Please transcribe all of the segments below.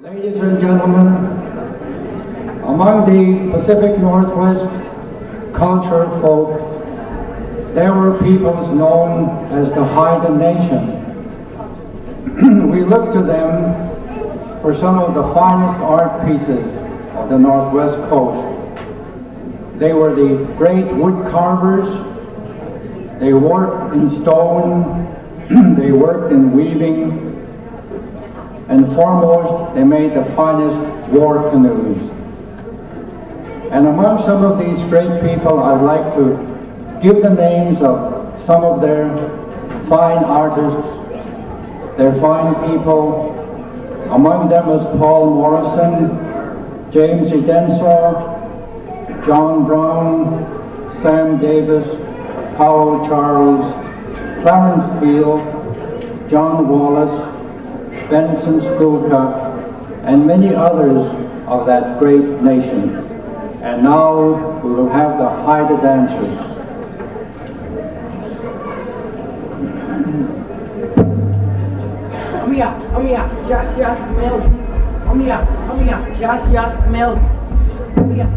Ladies and gentlemen, among the Pacific Northwest culture folk, there were peoples known as the Haida Nation. We look to them for some of the finest art pieces of the Northwest coast. They were the great wood carvers. They worked in stone, they worked in weaving, and foremost, they made the finest war canoes. And among some of these great people, I'd like to give the names of some of their fine artists, their fine people. Among them was Paul Morrison, James Edensor, John Brown, Sam Davis, Powell Charles, Clarence Beale, John Wallace, Benson Skulka, and many others of that great nation. And now we will have the Haida dancers. Omia, jas, mel. Omia, jas, mel. Omia.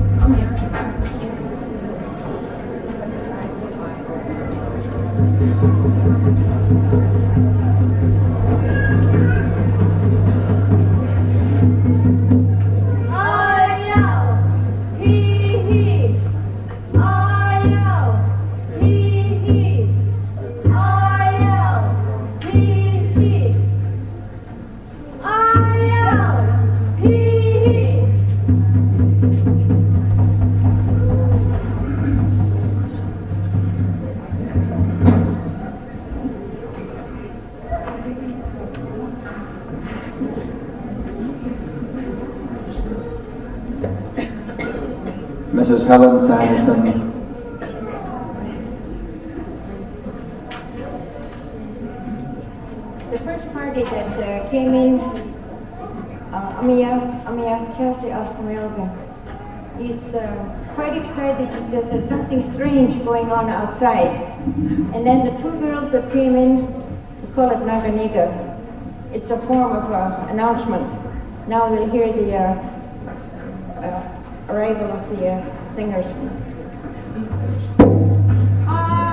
Mrs. Helen Sanderson. The first party that came in, Amiya Kelsey of Melbourne, is quite excited because there's something strange going on outside. And then the two girls that came in, we call it Naganiga. It's a form of announcement. Now we'll hear the arrival of the singers. Hey!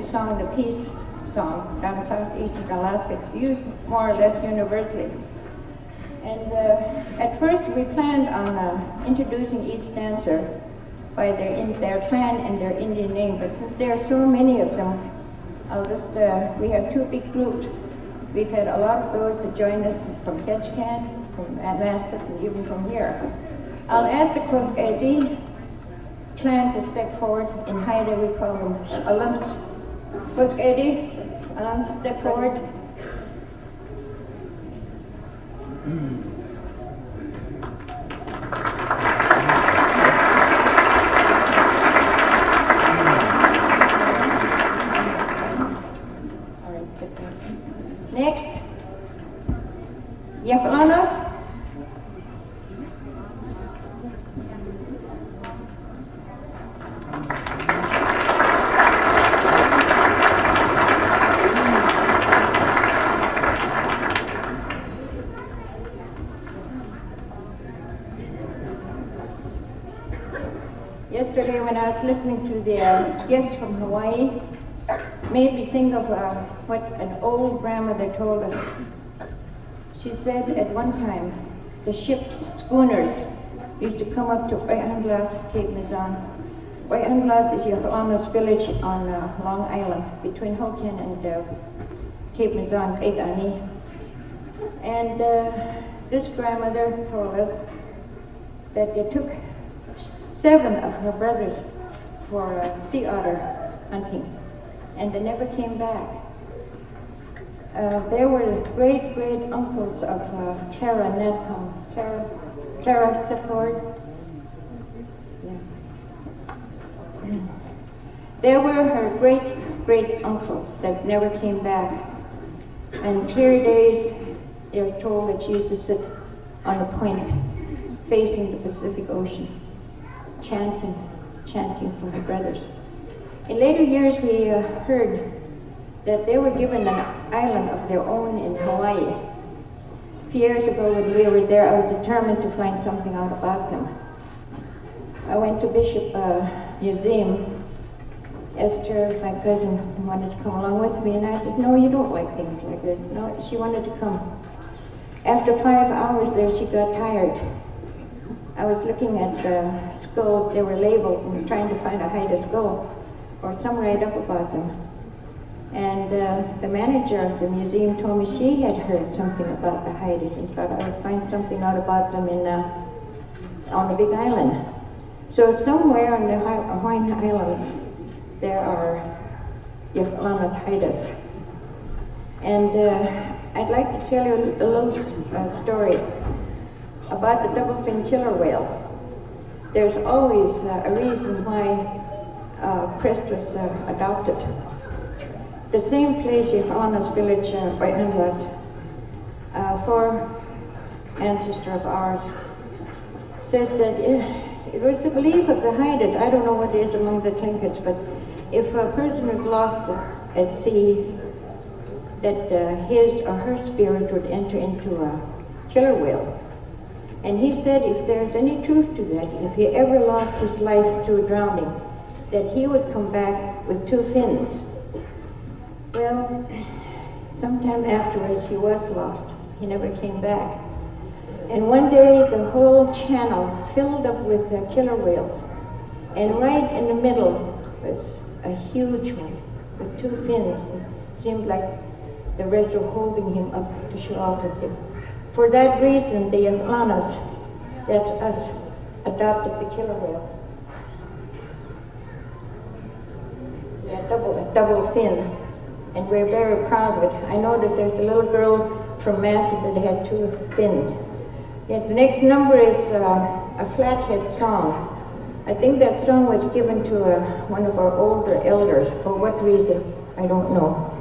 Song, the peace song, down southeastern Alaska. It's used more or less universally. And at first we planned on introducing each dancer by their clan and their Indian name, but since there are so many of them, we have two big groups. We've had a lot of those that joined us from Ketchikan, from Massachusetts, and even from here. I'll ask the Kloskadi clan to step forward. In Haida we call them alums. Kloskadi, alums, step forward. Next, Yakalanos. Yesterday when I was listening to the guests from Hawaii, made me think of what an old grandmother told us. She said at one time, the ships, schooners, used to come up to Wai'anglas, Cape Mazan. Wai'anglas is Yakalanos village on Long Island, between Hokian and Cape Mazan, Kaitani. And this grandmother told us that they took 7 of her brothers for sea otter hunting, and they never came back. They were great uncles of Clara Nedham. Clara Sephord. Yeah. They were her great uncles that never came back. And clear days, they're told that she used to sit on a point facing the Pacific Ocean, chanting for her brothers. In later years, we heard that they were given an island of their own in Hawaii. A few years ago when we were there, I was determined to find something out about them. I went to Bishop Museum. Esther, my cousin, wanted to come along with me, and I said, no, you don't like things like that. No, she wanted to come. After 5 hours there, she got tired. I was looking at skulls. They were labeled, and trying to find a Haida skull or some write-up about them. And the manager of the museum told me she had heard something about the Haidas and thought I would find something out about them on the Big Island. So somewhere on the Hawaiian Islands, there are Yakalanos Haidas. And I'd like to tell you a little story about the double-fin killer whale. There's always a reason why Crest was adopted. The same place, Yakalanos village, Wai'anglas, 4 ancestor of ours, said that it was the belief of the Haidas, I don't know what it is among the Tlingits, but if a person was lost at sea, that his or her spirit would enter into a killer whale. And he said if there's any truth to that, if he ever lost his life through drowning, that he would come back with 2 fins. Well, sometime afterwards he was lost. He never came back. And one day the whole channel filled up with killer whales. And right in the middle was a huge one with 2 fins. It seemed like the rest were holding him up to show off with him. For that reason, the Yakalanos, that's us, adopted the killer whale. Yeah, double fin. and we're very proud of it. I noticed there's a little girl from Massey that had 2 fins. Yeah, the next number is a Flathead song. I think that song was given to one of our older elders. For what reason, I don't know.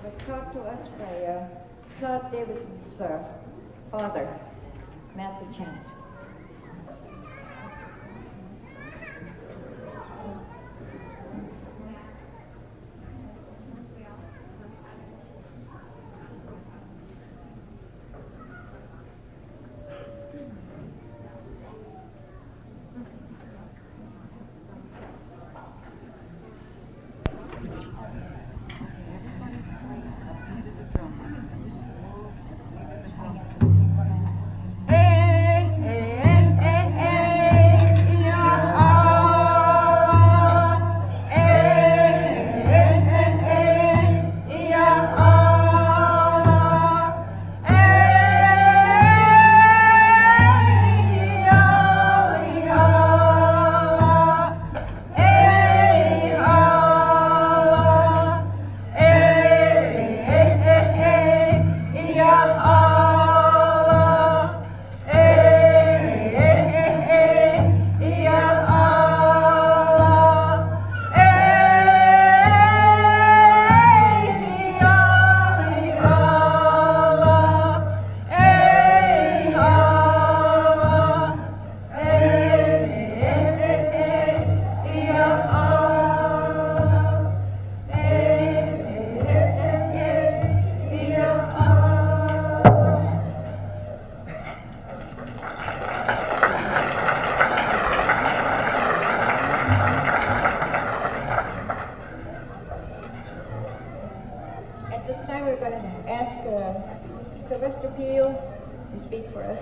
was taught to us by Davidson's father, Master Chant. Sylvester to speak for us.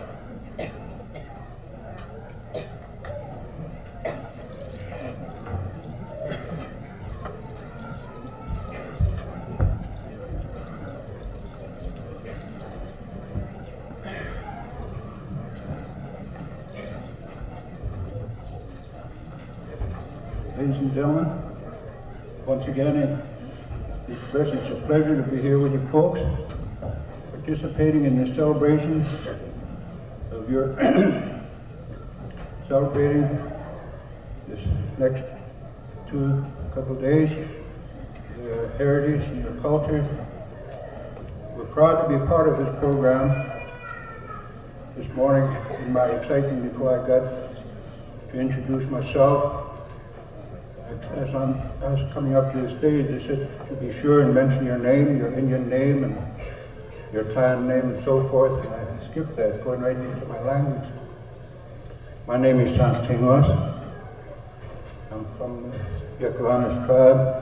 Ladies and gentlemen, once again, it's a pleasure to be here with you folks, participating in this celebration of your celebrating this next couple of days, your heritage and your culture. We're proud to be a part of this program. This morning, in my excitement before I got to introduce myself, as I was coming up to the stage, they said to be sure and mention your name, your Indian name, and your clan name, and so forth. And I skipped that, going right into my language. My name is Tsimshian. I'm from the Yakavanis tribe.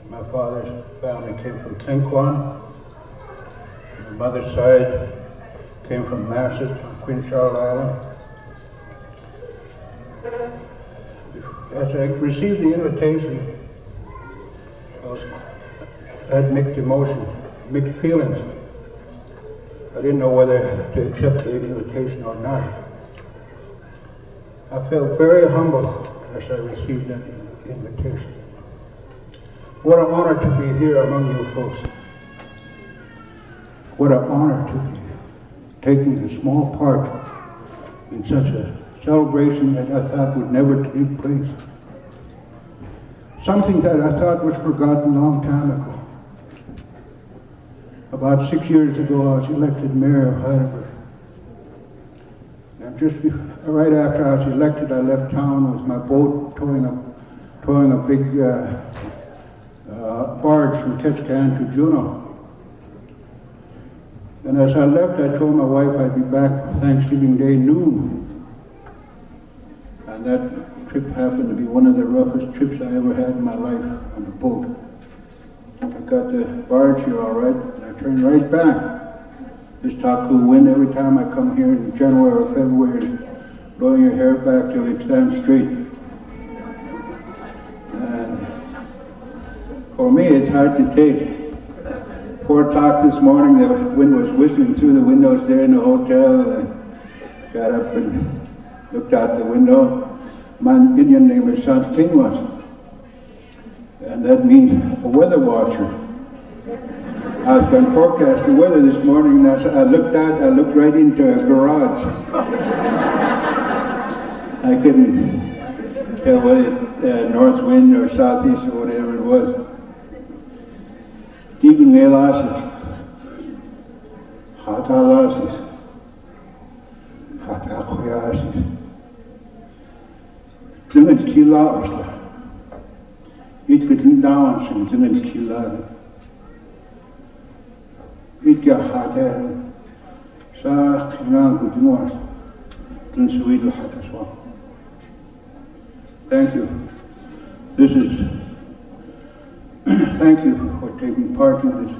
My father's family came from Tlingit. My mother's side came from Masset on Queen Charlotte Island. As I received the invitation, I had mixed emotions, mixed feelings. I didn't know whether to accept the invitation or not. I felt very humble as I received that invitation. What an honor to be here among you folks. What an honor to be taking a small part in such a celebration that I thought would never take place. Something that I thought was forgotten a long time ago. About 6 years ago, I was elected mayor of Haida. And just right after I was elected, I left town with my boat towing a big barge from Tsimshian to Juneau. And as I left, I told my wife I'd be back Thanksgiving Day noon. And that trip happened to be one of the roughest trips I ever had in my life on a boat. I got the barge here all right, and I turned right back. This taku wind every time I come here in January or February, blowing your hair back till it stands straight. And for me, it's hard to take. 4 o'clock this morning, the wind was whistling through the windows there in the hotel. I got up and looked out the window. My Indian name is Tsimshian, and that means a weather watcher. I was going to forecast the weather this morning, and I looked right into a garage. I couldn't whether it's north wind or southeast or whatever it was. Digan Melasis, Hatalasis, Hatakoyasis, Tlingit Kilaosla, Itkitin Downs and Tlingit Kilada, Itga Haida, Sa Kinang Gudimos, Tlinsuidal Hataswa. Thank you. This is, thank you for taking part in this.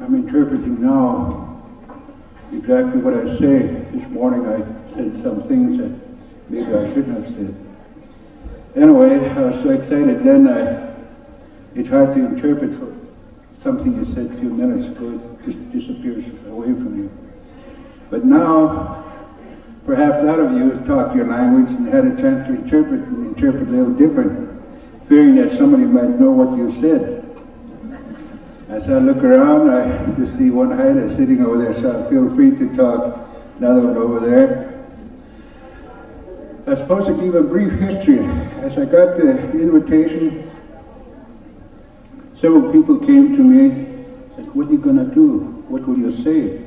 I'm interpreting now exactly what I say. This morning I said some things that maybe I shouldn't have said. Anyway, I was so excited then it's hard to interpret for something you said a few minutes ago. It just disappears away from you. But now, perhaps a lot of you have talked your language and had a chance to interpret a little different, fearing that somebody might know what you said. As I look around, I just see one Haida sitting over there, so feel free to talk. Another one over there. I'm supposed to give a brief history. As I got the invitation, several people came to me, said, "What are you going to do? What will you say?"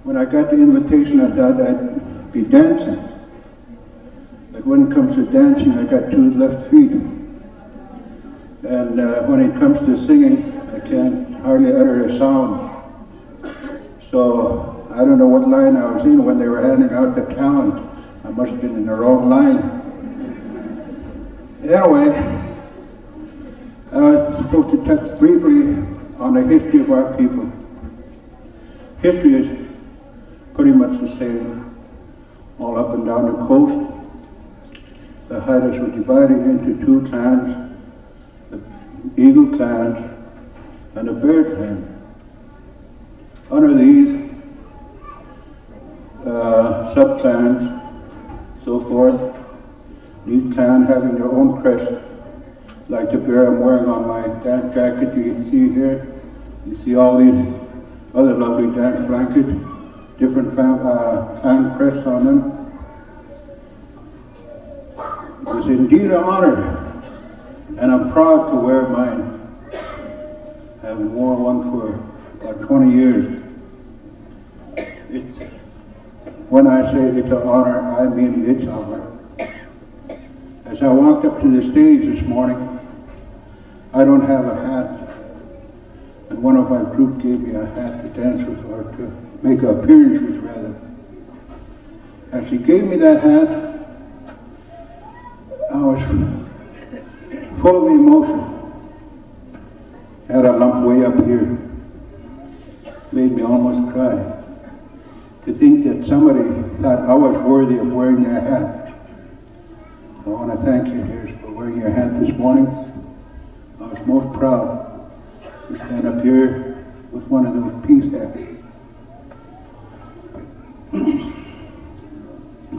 When I got the invitation, I thought I'd be dancing. But when it comes to dancing, I got two left feet. And when it comes to singing, I can't hardly utter a sound. So I don't know what line I was in when they were handing out the talent. I must have been in the wrong line. Anyway, I was supposed to touch briefly on the history of our people. History is pretty much the same all up and down the coast. The Haidas were divided into two clans, the Eagle clan and the Bear clan. Under these sub-clans, so forth, each clan having their own crest, like the bear I'm wearing on my dance jacket you can see here. You see all these other lovely dance blankets, different clan crests on them. It is indeed an honor, and I'm proud to wear mine. I haven't worn one for about 20 years. When I say it's an honor, I mean it's an honor. As I walked up to the stage this morning, I don't have a hat, and one of my group gave me a hat to dance with, or to make an appearance with, rather. As she gave me that hat, I was full of emotion. Had a lump way up here. Made me almost cry. To think that somebody thought I was worthy of wearing their hat. I want to thank you, dears, for wearing your hat this morning. I was most proud to stand up here with one of those peace hats.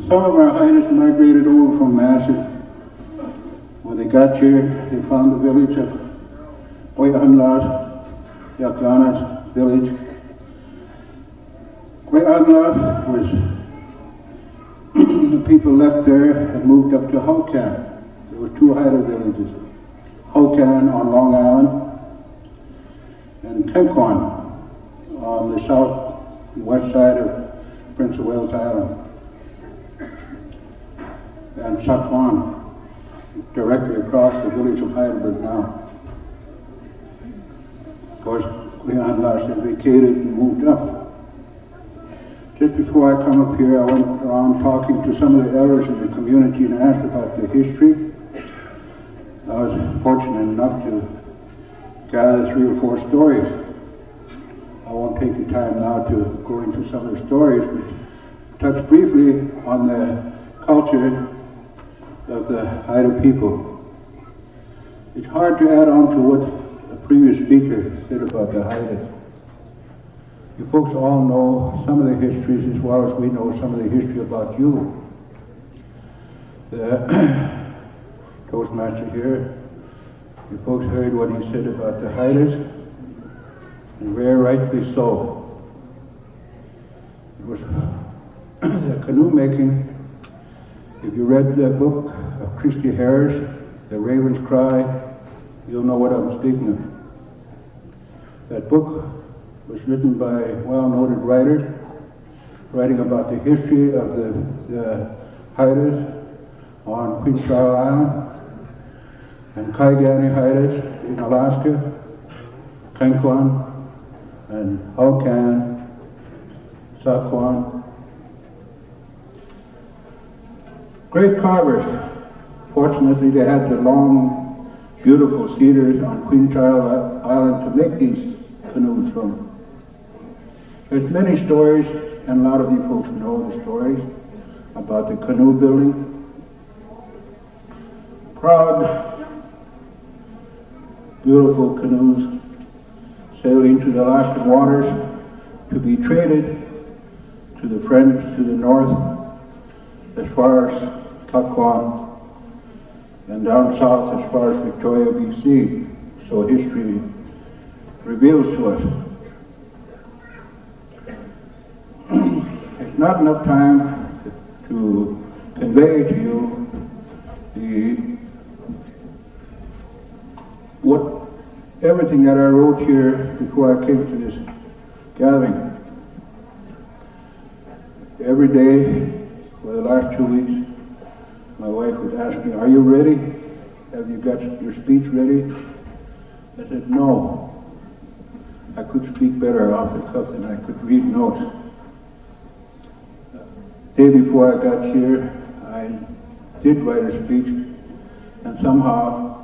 Some of our Haidas migrated over from Massive. When they got here, they found the village of Oyanlas, Yaklana's village. Oyanlas was, the people left there and moved up to Hokan. There were two Haida villages, Hokan on Long Island and Temquan on the south and west side of Prince of Wales Island, and Sakwan, directly across the village of Heidelberg now. Of course, Oyanlas had vacated and moved up. Just before I come up here, I went around talking to some of the elders in the community and asked about the history. I was fortunate enough to gather 3 or 4 stories. I won't take the time now to go into some of the stories, but touch briefly on the culture of the Haida people. It's hard to add on to what the previous speaker said about the Haidas. You folks all know some of the histories as well as we know some of the history about you. The Toastmaster here, you folks heard what he said about the Haidas, and very rightly so. It was the canoe making If you read the book of Christy Harris, The Raven's Cry, you'll know what I'm speaking of. That book was written by well-noted writers, writing about the history of the Haidas on Queen Charles Island, and Kaigani Haidas in Alaska, Kanquan, and Alcan, Saquon. Great carvers. Fortunately, they had the long, beautiful cedars on Queen Charles Island to make these canoes from. There's many stories, and a lot of you folks know the stories about the canoe building. Proud, beautiful canoes sailing to the Alaskan waters to be traded to the friends to the north as far as Taquan and down south as far as Victoria, BC. So history reveals to us. There's not enough time to convey to you everything that I wrote here before I came to this gathering. Every day for the last 2 weeks, my wife would ask me, "Are you ready? Have you got your speech ready?" I said, "No." I could speak better off the cuff than I could read notes. The day before I got here, I did write a speech, and somehow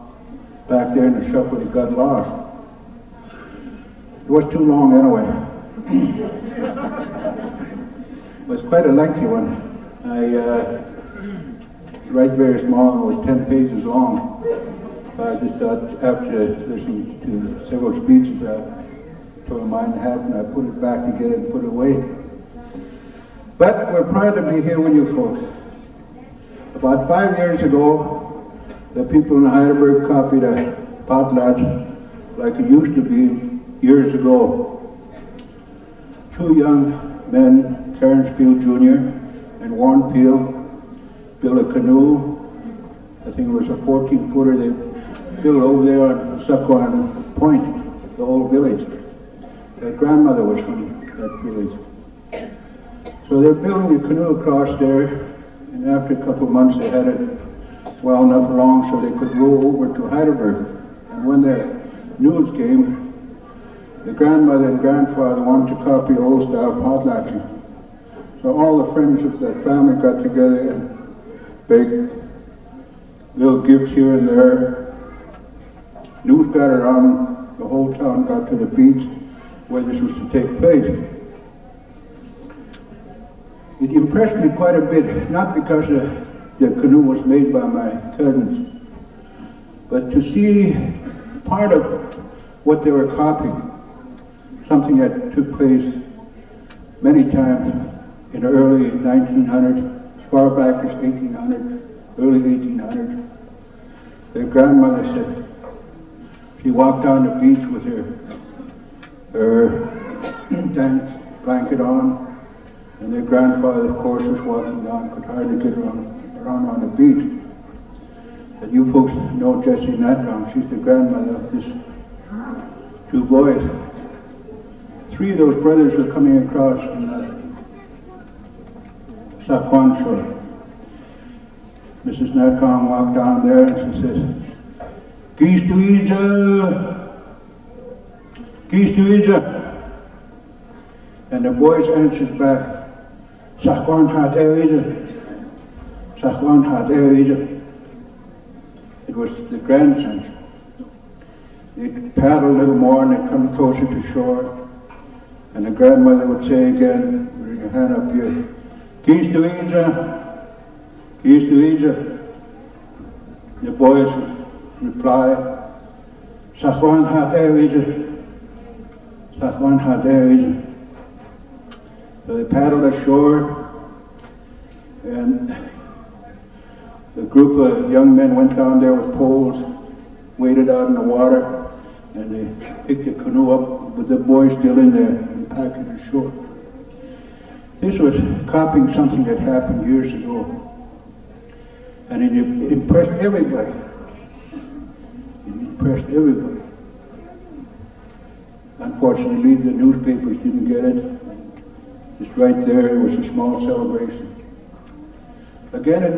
back there in the shuffle it got lost. It was too long anyway. It was quite a lengthy one. I write very small, and it was 10 pages long. I just thought after listening to several speeches, I took a mind half and I put it back together and put it away. But we're proud to be here with you folks. About 5 years ago, the people in Heidelberg copied a potlatch like it used to be years ago. 2 young men, Terrence Peel Jr. and Warren Peel, built a canoe. I think it was a 14-footer. They built over there on Saquon Point, the old village. Their grandmother was from that village. So they're building a canoe across there, and after a couple of months they had it well enough along so they could row over to Heidelberg. And when the news came, the grandmother and grandfather wanted to copy old-style potlatching. So all the friends of that family got together and baked little gifts here and there. News got around, the whole town got to the beach where this was to take place. It impressed me quite a bit, not because the canoe was made by my cousins, but to see part of what they were copying, something that took place many times in the early 1900s, as far back as 1800, early 1800s. Their grandmother said she walked down the beach with her tent blanket on, and their grandfather, of course, was walking down, could hardly get around on the beach. And you folks know Jessie Natcom. She's the grandmother of these 2 boys. 3 of those brothers were coming across from the Saquon shore. Mrs. Natcom walked down there and she says, "Geese to Egypt! Geese to Egypt!" And the boys answered back, "Saquon hat Egypt! Saquon hat Egypt!" It was the grandsons. They'd paddle a little more and they'd come closer to shore. And the grandmother would say again, with her hand up here, "Geese to Egypt! Geese to Egypt!" The boys would reply, "Saquon hat Egypt! Saquon hat Egypt!" So they paddled ashore, and a group of young men went down there with poles, waded out in the water, and they picked the canoe up with the boys still in there and packed it ashore. This was copying something that happened years ago. And it impressed everybody. It impressed everybody. Unfortunately, the newspapers didn't get it. Just right there, it was a small celebration. Again in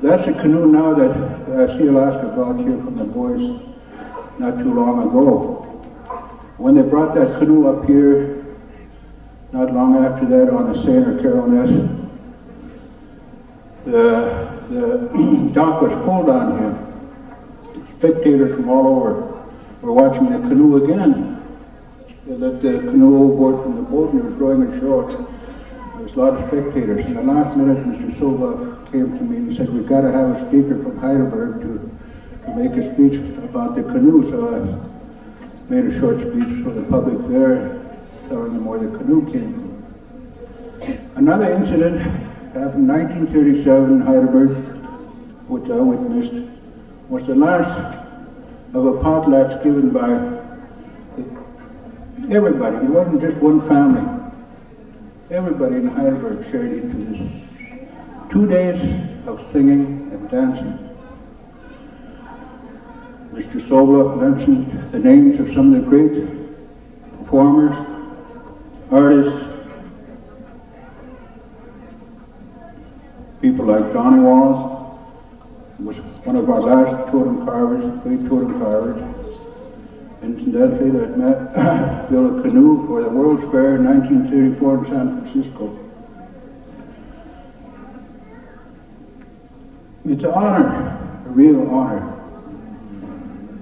that's a canoe now that Sealaska brought here from the boys not too long ago. When they brought that canoe up here, not long after that on the Saint or Caroline, the dock was pulled on here. Spectators from all over were watching the canoe again. They let the canoe overboard from the boat and they were throwing it ashore. There was a lot of spectators. In the last minute, Mr. Silva came to me and he said, we've got to have a speaker from Heidelberg to make a speech about the canoe. So I made a short speech for the public there, telling them where the canoe came from. Another incident happened in 1937 in Heidelberg, which I witnessed, was the last of a potlatch given by everybody. It wasn't just one family. Everybody in Heidelberg shared into this. 2 days of singing and dancing. Mr. Sola mentioned the names of some of the great performers, artists, people like Johnny Wallace, who was one of our last totem carvers, great totem carvers. Incidentally, that built a canoe for the World's Fair in 1934 in San Francisco. It's an honor, a real honor,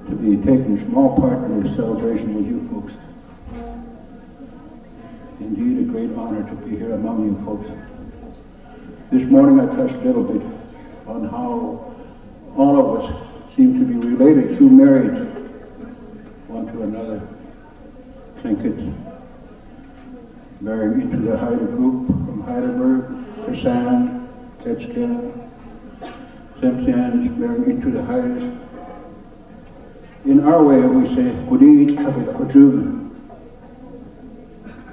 to be taking small part in this celebration with you folks. Indeed, a great honor to be here among you folks. This morning I touched a little bit on how all of us seem to be related through marriage, one to another. Tlingit marrying into the Haida group from Heidelberg, Tsimshian, Tsimshian marrying into the Haidas. In our way, we say, juried hagid ajum.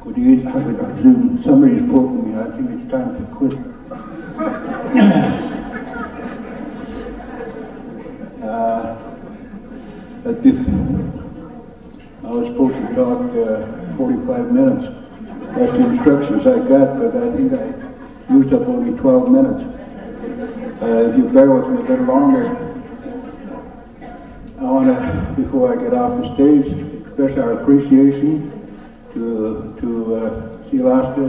Juried hagid ajum. Somebody's quoting me. I think it's time to quit. I was supposed to talk 45 minutes. That's the instructions I got, but I think I used up only 12 minutes. If you bear with me a bit longer, I want to, before I get off the stage, express our appreciation to Sealaska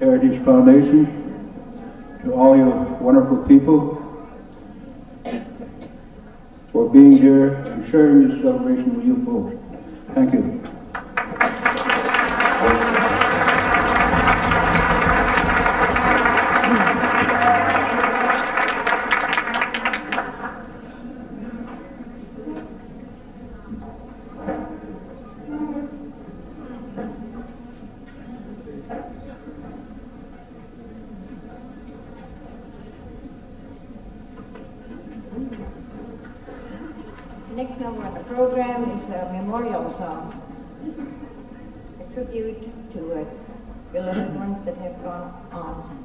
Heritage Foundation, to all you wonderful people for being here and sharing this celebration with you folks. Thank you. Next number on the program is a memorial song, a tribute to beloved ones that have gone on.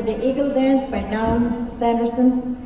the Eagle Dance by Don Sanderson.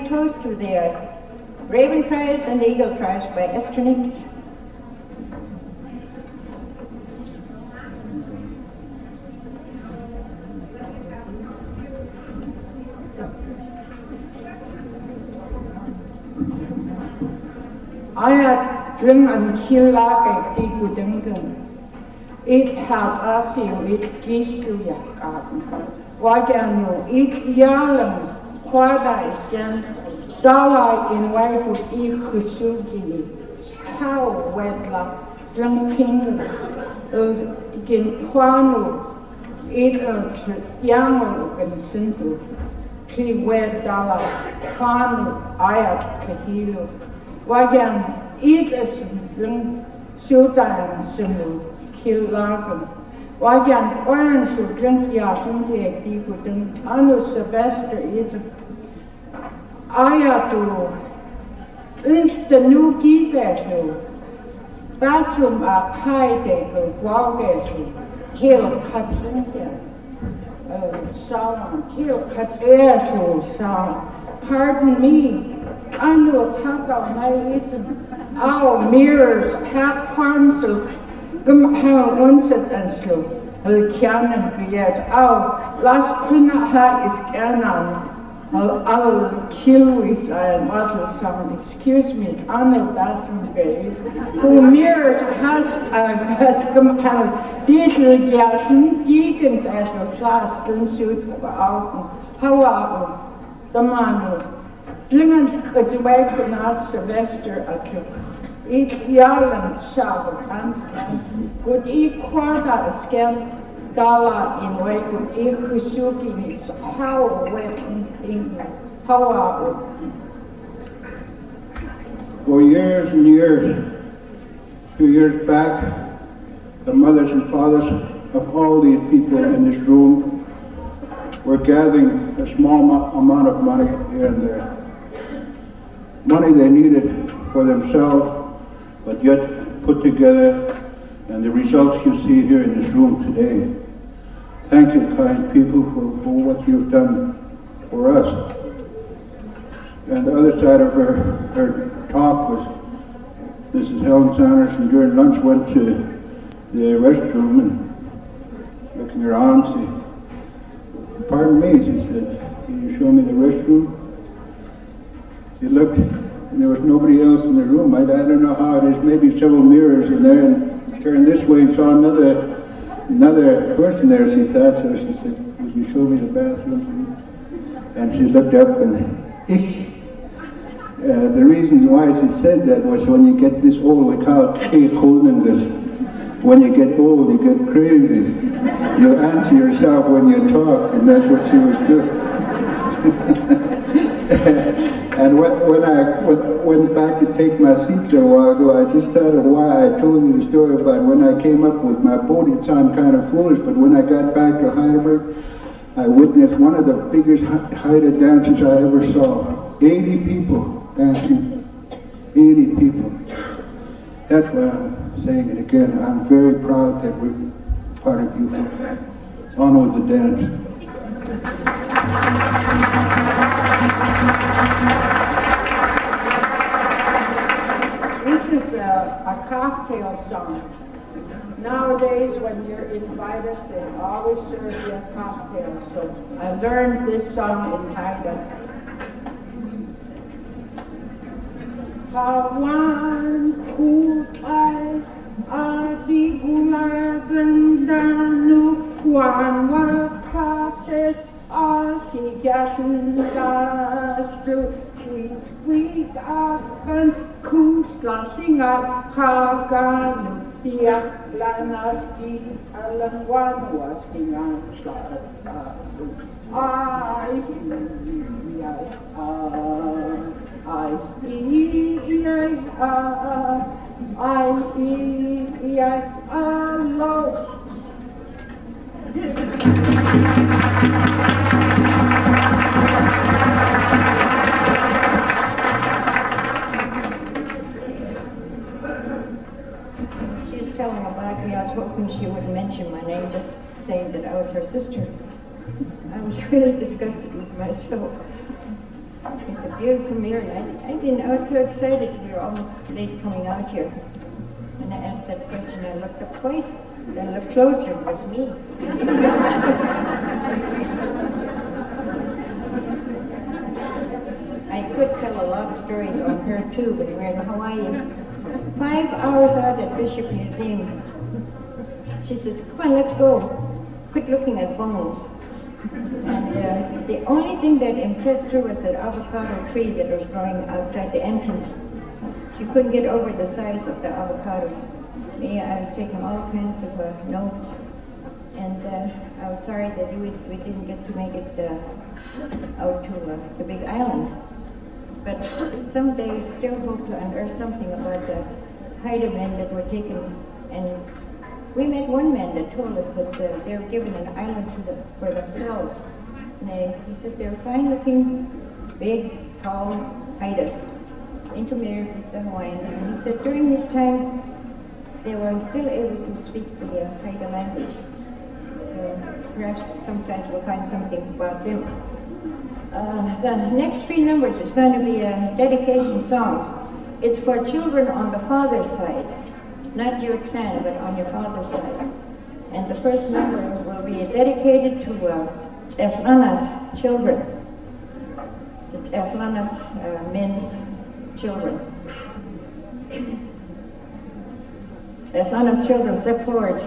Toast to the Raven Tribes and Eagle Tribes by Estronix. I drink and kill like a deep dungeon. It had asio, it gives to your garden. Why can you eat yellow? Quada is again, Dala in Waifu I Husugi, how wetla, drinking, those Gintuano, eat a Yamu and Sindu, Ti wet Dala, Panu, Ayat Kahilo, Wagan, eat as drink, Suda and Sindu, kill Lagan. Wagan, orange to drink Yasunde, people drink, Anu Sylvester is Ayatu, is the new Gigashu, bathroom are Haida, Wagashu, Hill cuts in here, Shaman, Hill cuts air, Shaman, pardon me, Anu Taka, my eaten, our mirrors, half parcel. How once it and so, Canon creates, oh, last Puna is Canon. I'll kill with a model someone, excuse me, on the bathroom base, who mirrors has compelled these regations, deacons as a flask and suit of our however, the man Tlingit could away from us Sylvester a Eat Yarland Shabbat and would eat quarter scan dollar in way would eat Husuki is how wet in how For years and years, a few years back, the mothers and fathers of all these people in this room were gathering a small amount of money here and there. Money they needed for themselves, but yet put together, and the results you see here in this room today. Thank you, kind people, for what you've done for us. And the other side of her talk was Mrs. Helen Sanderson during lunch went to the restroom and looking around, said, pardon me, she said, can you show me the restroom? She looked, and there was nobody else in the room. I don't know how it is, maybe several mirrors in there, and turned this way and saw another person there, she thought. So she said, would you show me the bathroom, please? And she looked up and, the reason why she said that was when you get this old, we call it K-Holdingus. When you get old, you get crazy. You answer yourself when you talk, and that's what she was doing. And when I went back to take my seat there a while ago, I just thought of why I told you the story about when I came up with my boat. It sounded kind of foolish, but when I got back to Heidelberg, I witnessed one of the biggest Haida dances I ever saw. 80 people dancing. 80 people. That's why I'm saying it again. I'm very proud that we're part of you. On with the dance. This is a cocktail song. Nowadays, when you're invited, they always serve you a cocktail. So I learned this song in Haida. Hawan kutai adi gulagandanu wan wakases asigasn dastu sweet akan kuslasingat kaganu tiak lanaski alangwan waskingan slatu I She's telling about me. I was hoping she wouldn't mention my name, just saying that I was her sister. I was really disgusted with myself. It's a beautiful mirror. I was so excited. We were almost late coming out here. And I asked that question. I looked up twice. Then I looked closer. It was me. I could tell a lot of stories on her too, but we're in Hawaii. 5 hours out at Bishop Museum. She says, "Come on, let's go. Quit looking at bones." And the only thing that impressed her was that avocado tree that was growing outside the entrance. She couldn't get over the size of the avocados. Me, I was taking all kinds of notes, and I was sorry that we didn't get to make it out to the Big Island. But someday I still hope to unearth something about the Haida men that were taken, and we met one man that told us that they were given an island for themselves. And he said they were fine-looking, big, tall Haidas, intermarried with the Hawaiians. And he said during this time, they were still able to speak the Haida language. So perhaps sometimes we'll find something about them. The next 3 numbers is going to be dedication songs. It's for children on the father's side. Not your clan, but on your father's side. And the first number will be dedicated to Eflana's children. It's Eflana's men's children. Eflana's children, step forward.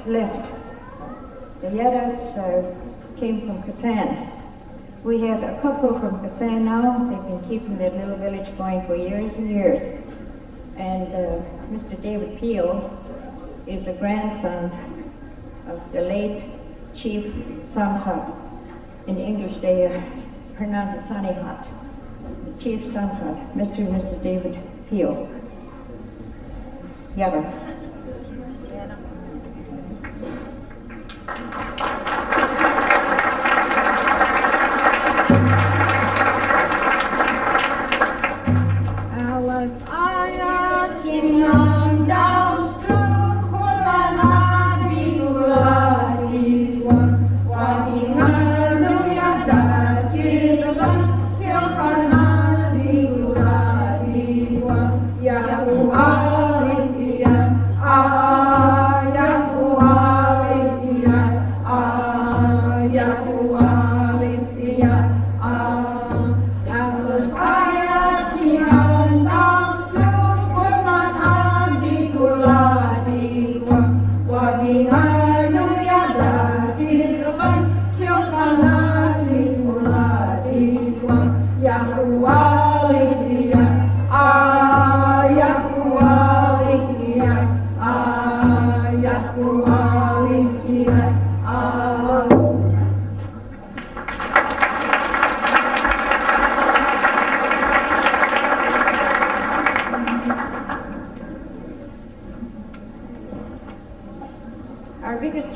Left. The Yadas came from Kasan. We have a couple from Kasan now. They've been keeping that little village going for years and years. And Mr. David Peel is a grandson of the late Chief Sangha. In English they pronounce it Sanihat. The Chief Sangha, Mr. and Mrs. David Peel. Yadas.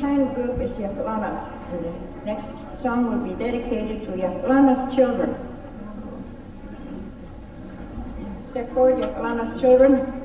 final group is Yaklanas, and the next song will be dedicated to Yaklanas children. Step forward, Yaklanas children.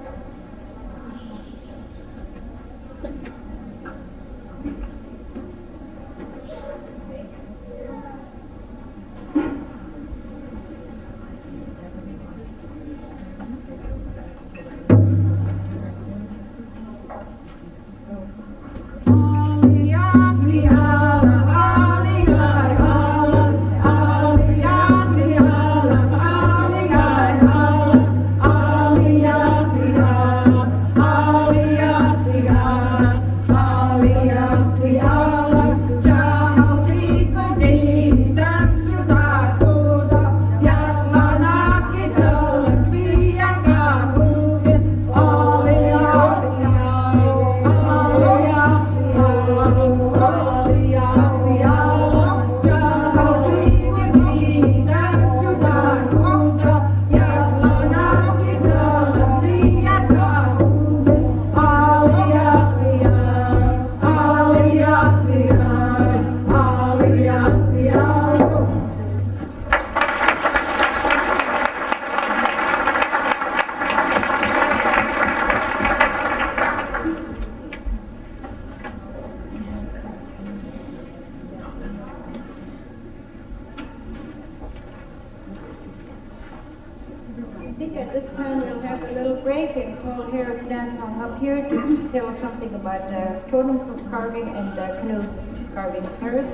Totem carving and canoe carving. Here's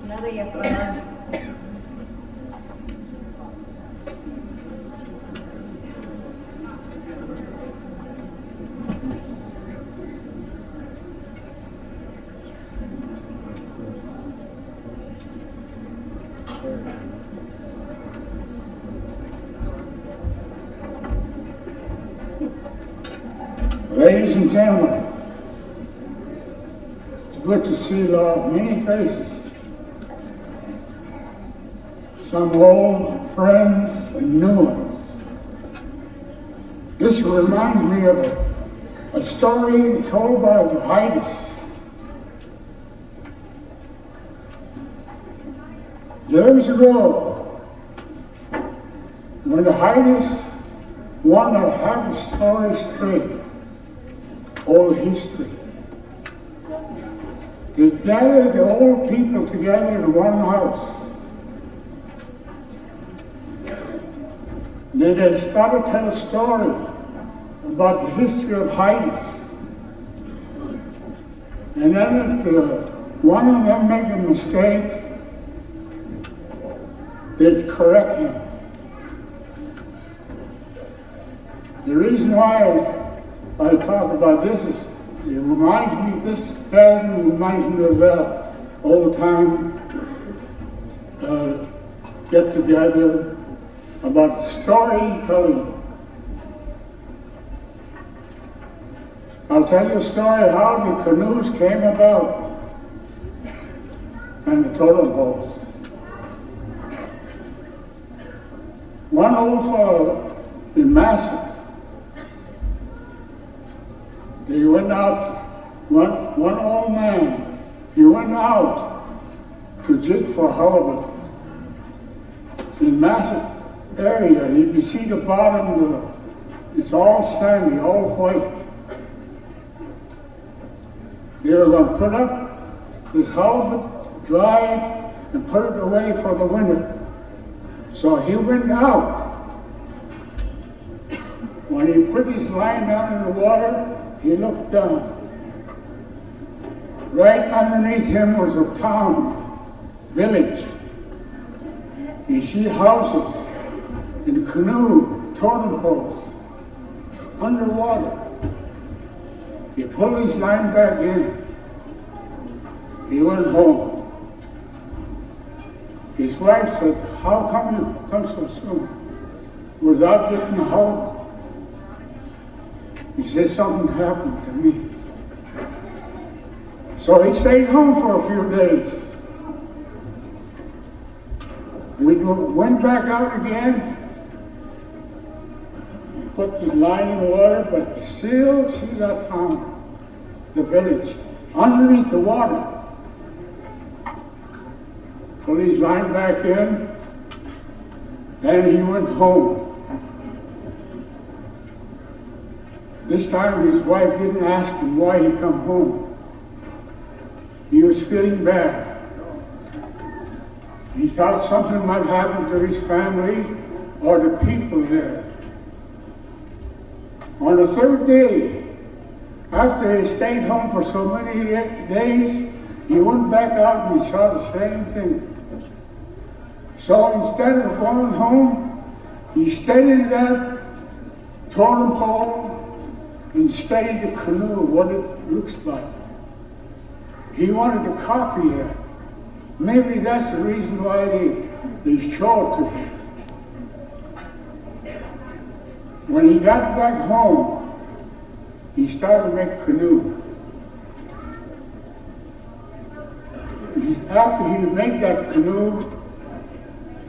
another Yaklanas. Ladies and gentlemen, it's good to see many faces. Some old friends and new ones. This reminds me of a story told by the Haida. Years ago, when the Haida wanted to have the story straight, old history. They gathered the old people together in one house. Then they started to tell a story about the history of Haida. And then if one of them made a mistake, they'd correct him. The reason why I talk about this is it reminds me, this gathering reminds me of that old time get together about storytelling. I'll tell you a story how the canoes came about and the totem poles. One old fellow in Massett, he went out, one old man, he went out to jig for halibut. In Massett area, you can see the bottom, it's all sandy, all white. They were going to put up this halibut, dry it, and put it away for the winter. So he went out. When he put his line down in the water, he looked down. Right underneath him was a town, village. You see houses and canoe, totem poles, underwater. He pulled his line back in. He went home. His wife said, "How come you come so soon without getting a halibut?" He said, "Something happened to me." So he stayed home for a few days. We went back out again, put the line in the water, but still see that town. the village, underneath the water. Police lined back in, and he went home. This time his wife didn't ask him why he come home. He was feeling bad. He thought something might happen to his family or the people there. On the third day, after he stayed home for so many days, he went back out and he saw the same thing. So instead of going home, he studied that totem pole and studied the canoe, what it looks like. He wanted to copy it. Maybe that's the reason why they showed it to him. When he got back home, he started to make canoe. After he made that canoe,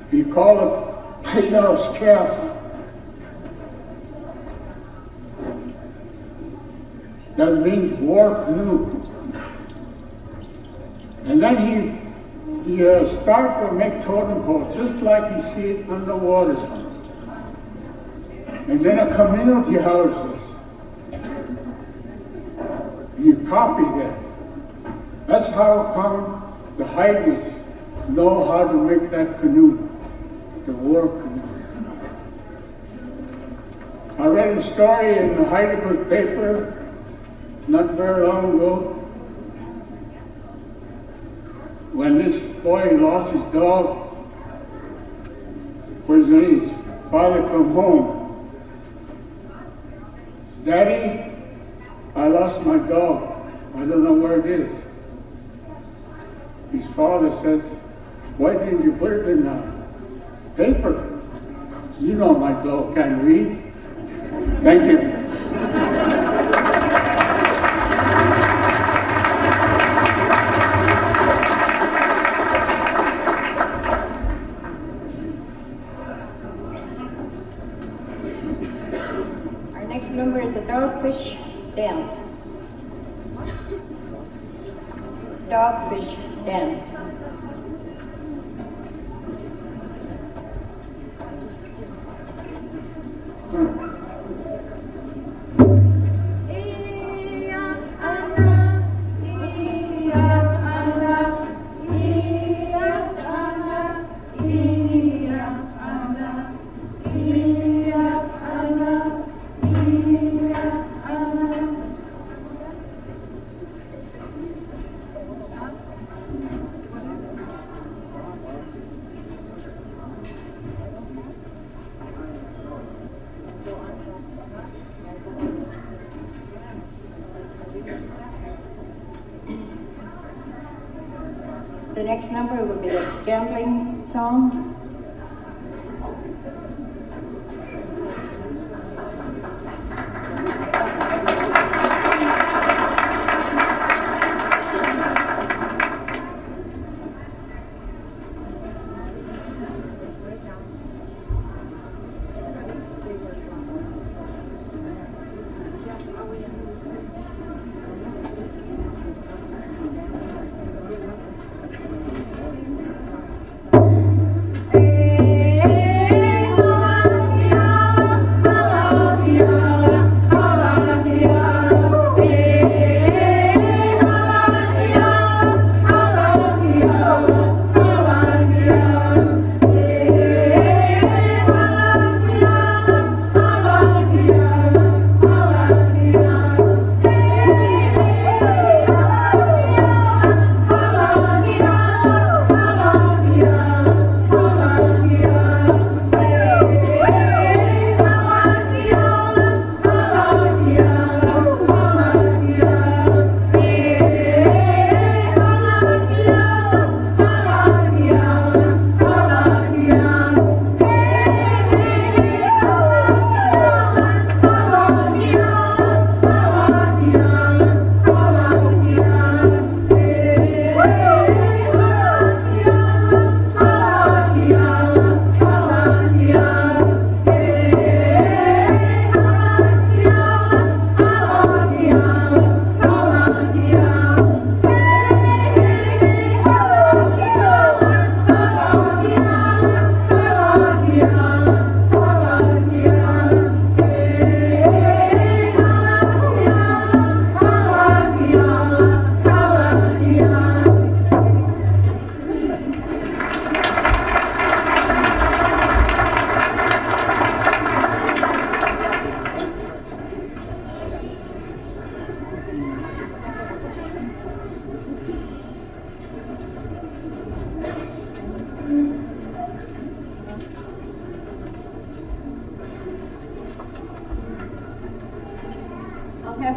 he called it Haida calf. That means war canoe. And then he started to make totem poles, just like you see it underwater. And then a community houses. You copy that. That's how come the Haidas know how to make that canoe, the war canoe. I read a story in the Haida paper not very long ago when this boy lost his dog. When his father come home, he said, "Daddy, I lost my dog. I don't know where it is." His father says, "Why didn't you put it in the paper? You know my dog can read." Thank you. Our next number is a Dogfish dance. Dogfish dance. The next number will be the gambling song.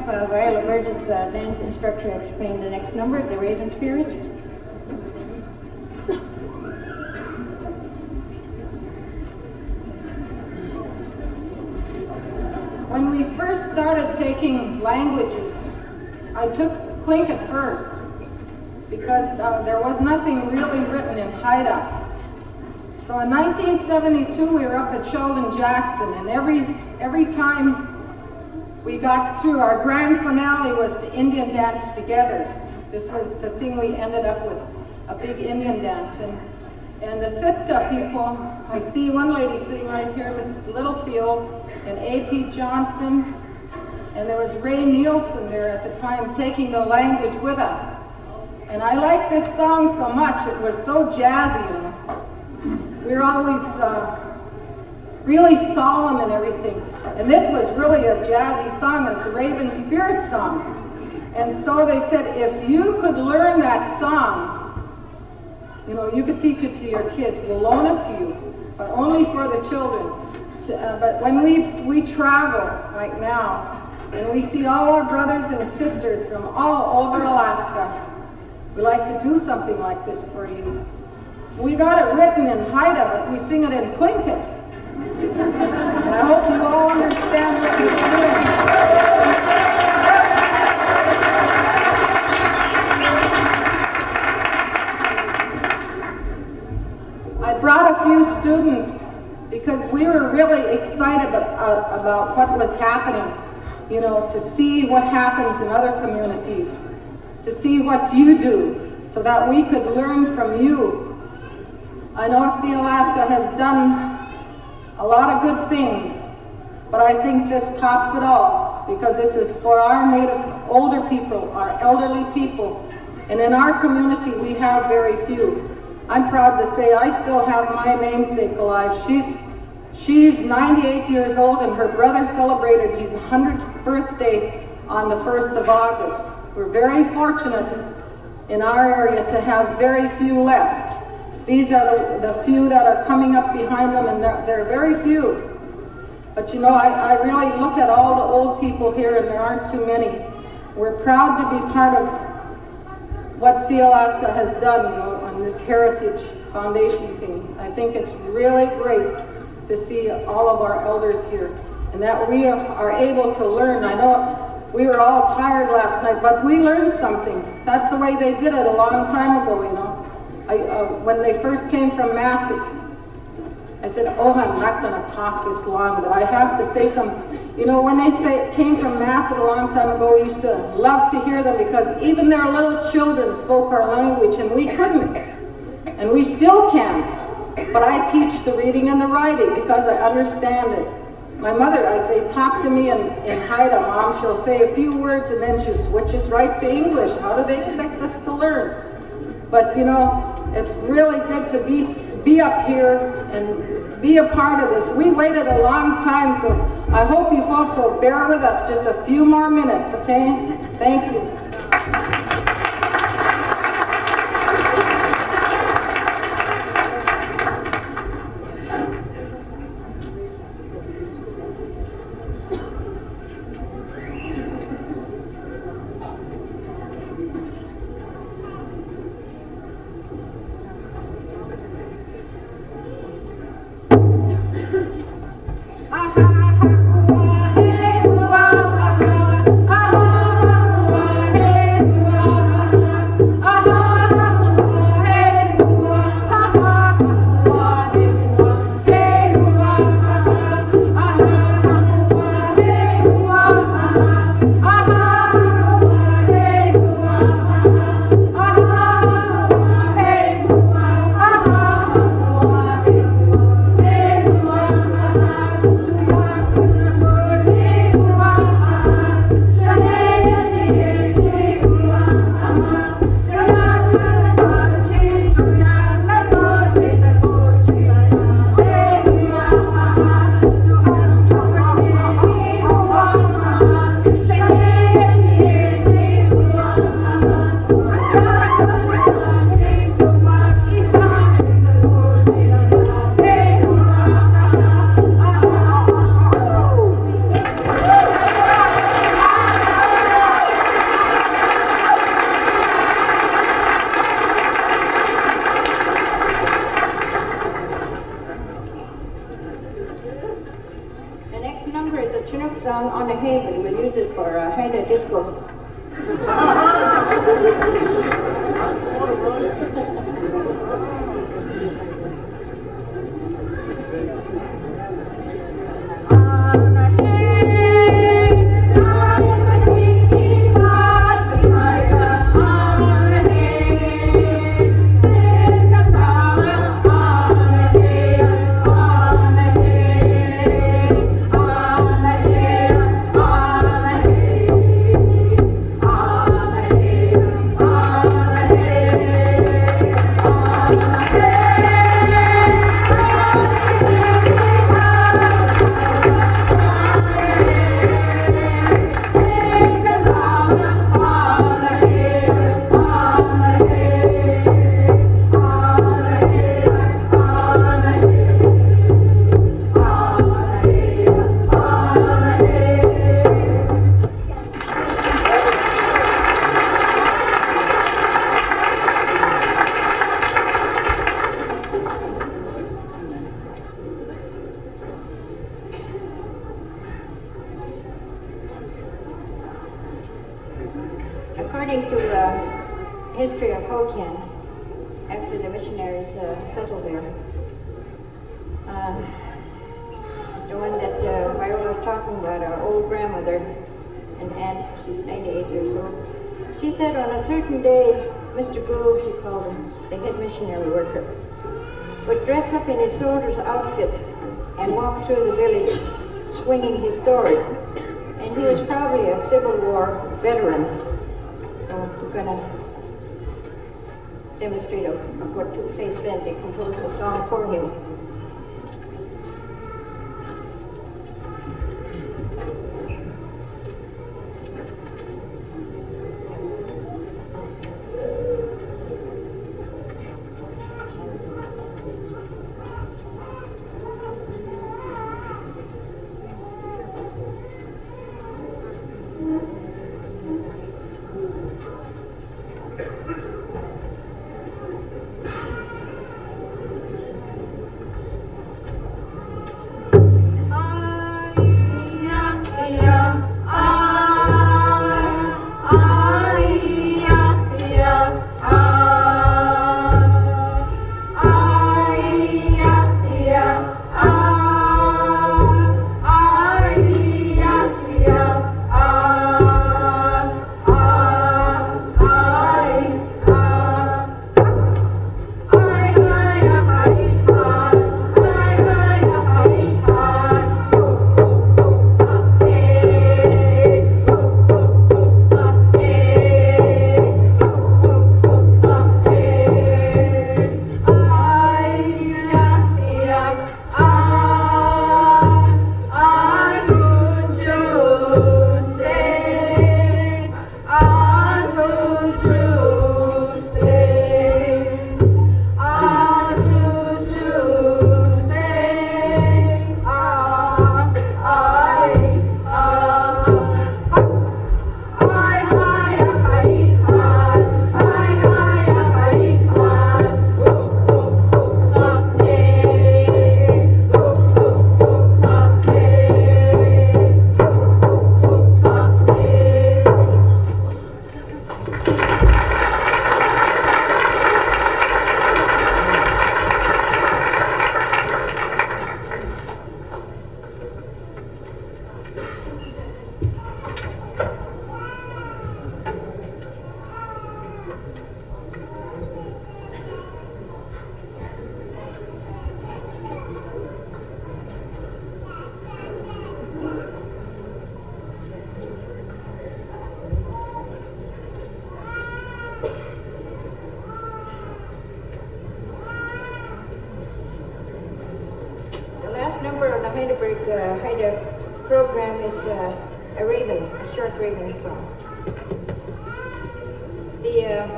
Viola Burgess, dance instructor, explain the next number, the Raven Spirit. When we first started taking languages, I took Tlingit first because there was nothing really written in Haida. So in 1972 we were up at Sheldon Jackson, and every time we got through, our grand finale was to Indian dance together. This was the thing we ended up with, a big Indian dance. And the Sitka people, I see one lady sitting right here, Mrs. Littlefield, and A.P. Johnson, and there was Ray Nielsen there at the time taking the language with us. And I liked this song so much, it was so jazzy, you know. We were always really solemn and everything. And this was really a jazzy song, it's a Raven Spirit song. And so they said, if you could learn that song, you know, you could teach it to your kids, we'll loan it to you, but only for the children. But when we travel right now, and we see all our brothers and sisters from all over Alaska, we like to do something like this for you. We got it written in Haida, but we sing it in Tlingit. And I hope you all understand what we're doing. I brought a few students because we were really excited about what was happening, you know, to see what happens in other communities, to see what you do, so that we could learn from you. I know Sealaska has done a lot of good things, but I think this tops it all, because this is for our native older people, our elderly people, and in our community we have very few. I'm proud to say I still have my namesake alive. She's 98 years old, and her brother celebrated his 100th birthday on the 1st of August. We're very fortunate in our area to have very few left. These are the few that are coming up behind them, and they're very few. But you know, I really look at all the old people here, and there aren't too many. We're proud to be part of what Sealaska has done, you know, on this Heritage Foundation thing. I think it's really great to see all of our elders here, and that we are able to learn. I know we were all tired last night, but we learned something. That's the way they did it a long time ago, you know. When they first came from Masset, I said, oh, I'm not going to talk this long, but I have to say something. You know, when they came from Masset a long time ago, we used to love to hear them, because even their little children spoke our language, and we couldn't. And we still can't. But I teach the reading and the writing because I understand it. My mother, I say, talk to me in Haida, Mom. She'll say a few words, and then she switches right to English. How do they expect us to learn? But you know, it's really good to be up here and be a part of this. We waited a long time, so I hope you folks will bear with us just a few more minutes, okay? Thank you. Ah, according to the history of Hokkien, after the missionaries settled there, the one that Viola was talking about, our old grandmother and aunt, she's 98 years old, she said on a certain day, Mr. Gould, she called him, the head missionary worker, would dress up in his soldier's outfit and walk through the village swinging his sword. And he was probably a Civil War veteran. So we're going to demonstrate what took place then. They composed a song for him. Haida program is a raven, a short raven song. The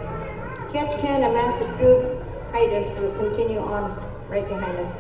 Ketchikan and Massive group Haidas will continue on right behind us.